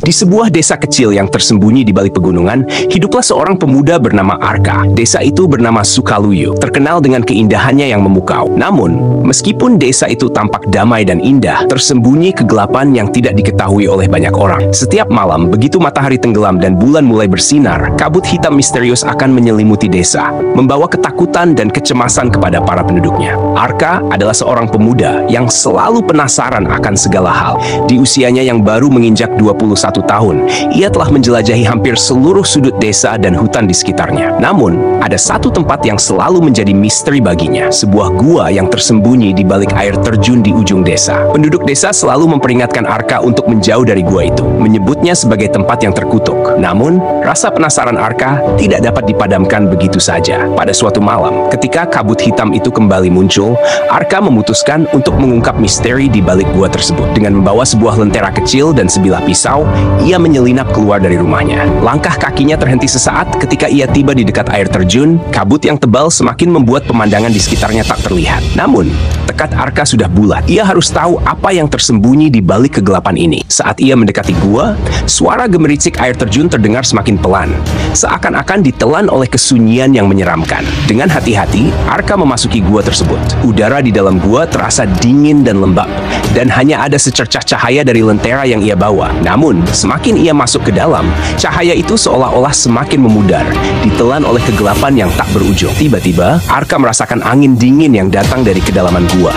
Di sebuah desa kecil yang tersembunyi di balik pegunungan, hiduplah seorang pemuda bernama Arka. Desa itu bernama Sukaluyu, terkenal dengan keindahannya yang memukau. Namun, meskipun desa itu tampak damai dan indah, tersembunyi kegelapan yang tidak diketahui oleh banyak orang. Setiap malam, begitu matahari tenggelam dan bulan mulai bersinar, kabut hitam misterius akan menyelimuti desa, membawa ketakutan dan kecemasan kepada para penduduknya. Arka adalah seorang pemuda yang selalu penasaran akan segala hal. Di usianya yang baru menginjak 21 tahun, ia telah menjelajahi hampir seluruh sudut desa dan hutan di sekitarnya. Namun, ada satu tempat yang selalu menjadi misteri baginya, sebuah gua yang tersembunyi di balik air terjun di ujung desa. Penduduk desa selalu memperingatkan Arka untuk menjauh dari gua itu, menyebutnya sebagai tempat yang terkutuk. Namun, rasa penasaran Arka tidak dapat dipadamkan begitu saja. Pada suatu malam, ketika kabut hitam itu kembali muncul, Arka memutuskan untuk mengungkap misteri di balik gua tersebut. Dengan membawa sebuah lentera kecil dan sebilah pisau, ia menyelinap keluar dari rumahnya. Langkah kakinya terhenti sesaat ketika ia tiba di dekat air terjun. Kabut yang tebal semakin membuat pemandangan di sekitarnya tak terlihat. Namun, tekad Arka sudah bulat. Ia harus tahu apa yang tersembunyi di balik kegelapan ini. Saat ia mendekati gua, suara gemericik air terjun terdengar semakin pelan, seakan-akan ditelan oleh kesunyian yang menyeramkan. Dengan hati-hati, Arka memasuki gua tersebut. Udara di dalam gua terasa dingin dan lembab, dan hanya ada secercah cahaya dari lentera yang ia bawa. Namun, semakin ia masuk ke dalam, cahaya itu seolah-olah semakin memudar, ditelan oleh kegelapan yang tak berujung. Tiba-tiba, Arka merasakan angin dingin yang datang dari kedalaman gua.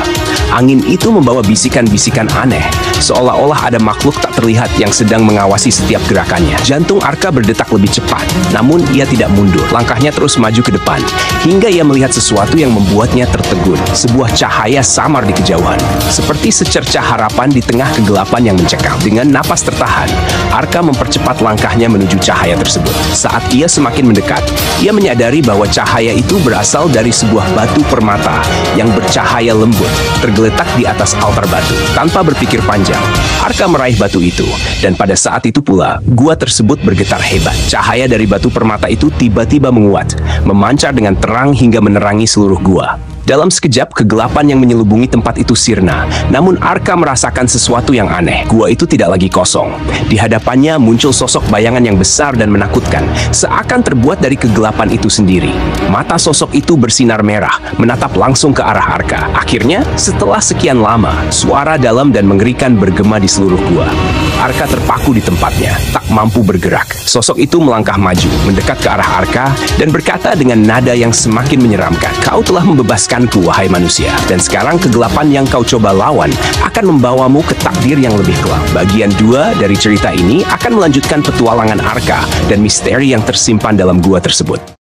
Angin itu membawa bisikan-bisikan aneh, seolah-olah ada makhluk tak terlihat yang sedang mengawasi setiap gerakannya. Jantung Arka berdetak lebih cepat, namun ia tidak mundur. Langkahnya terus maju ke depan, hingga ia melihat sesuatu yang membuatnya tertegun. Sebuah cahaya samar di kejauhan, seperti secercah harapan di tengah kegelapan yang mencekam. Dengan napas tertahan, Arka mempercepat langkahnya menuju cahaya tersebut. Saat ia semakin mendekat, ia menyadari bahwa cahaya itu berasal dari sebuah batu permata yang bercahaya lembut, tergeletak di atas altar batu. Tanpa berpikir panjang, Arka meraih batu itu, dan pada saat itu pula, gua tersebut bergetar hebat. Cahaya dari batu permata itu tiba-tiba menguat, memancar dengan terang hingga menerangi seluruh gua. Dalam sekejap, kegelapan yang menyelubungi tempat itu sirna. Namun Arka merasakan sesuatu yang aneh. Gua itu tidak lagi kosong. Di hadapannya muncul sosok bayangan yang besar dan menakutkan, seakan terbuat dari kegelapan itu sendiri. Mata sosok itu bersinar merah, menatap langsung ke arah Arka. Akhirnya, setelah sekian lama, suara dalam dan mengerikan bergema di seluruh gua. Arka terpaku di tempatnya, tak mampu bergerak. Sosok itu melangkah maju, mendekat ke arah Arka, dan berkata dengan nada yang semakin menyeramkan, "Kau telah membebaskanku, wahai manusia, dan sekarang kegelapan yang kau coba lawan akan membawamu ke takdir yang lebih kelam." Bagian 2 dari cerita ini akan melanjutkan petualangan Arka dan misteri yang tersimpan dalam gua tersebut.